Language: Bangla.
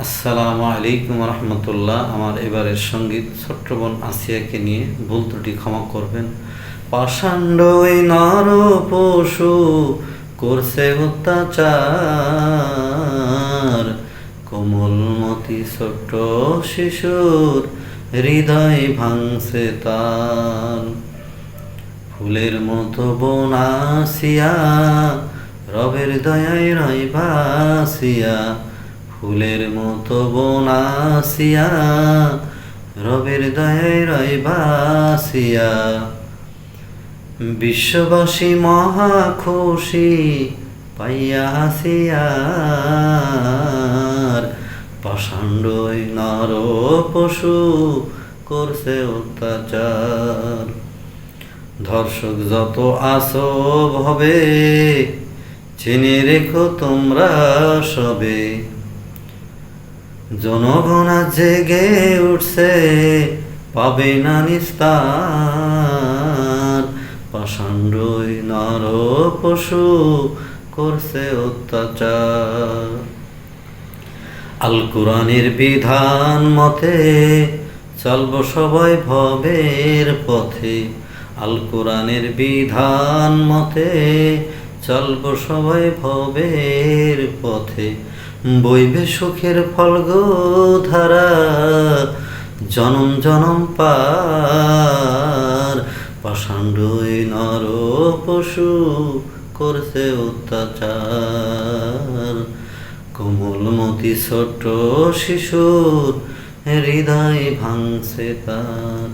আসসালামু আলাইকুম রহমতুল্লাহ। আমার এবারের সঙ্গীত ছোট্ট বোন আসিয়াকে নিয়ে ভুল ত্রুটি ক্ষমা করবেন। পাষাণ্ড ওই নর পশু করছে অত্যাচার, কোমলমতি ছোট্ট শিশুর হৃদয় ভাঙছে তার। ফুলের মতো বোন আসিয়া রবের দয়ায় রয় ভাসিয়া, ফুলের মতো বোন আসিয়া রবের দয়ায় রয় ভাসিয়া। বিশ্ববাসী মহা খুশি পাইয়া আসিয়ার, পাষাণ্ড ওই নর পশু করছে অত্যাচার। ধর্ষক যত আসব হবে চিনে রেখো তোমরা সবে, জনগণ জেগে উঠছে পাবে না নিস্তার। পাষাণ্ড ওই নর পশু করছে অত্যাচার। আল কোরআনের বিধান মতে চলব সবাই ভবের পথে, আল কোরআনের বিধান মতে চলব সবাই ভবের পথে। বইবে সুখের ফল গো ধারা জনম জনম পার, পাষাণ্ড ওই নর পশু করছে অত্যাচার। কোমলমতি ছোট্ট শিশুর হৃদয় ভাঙছে তার।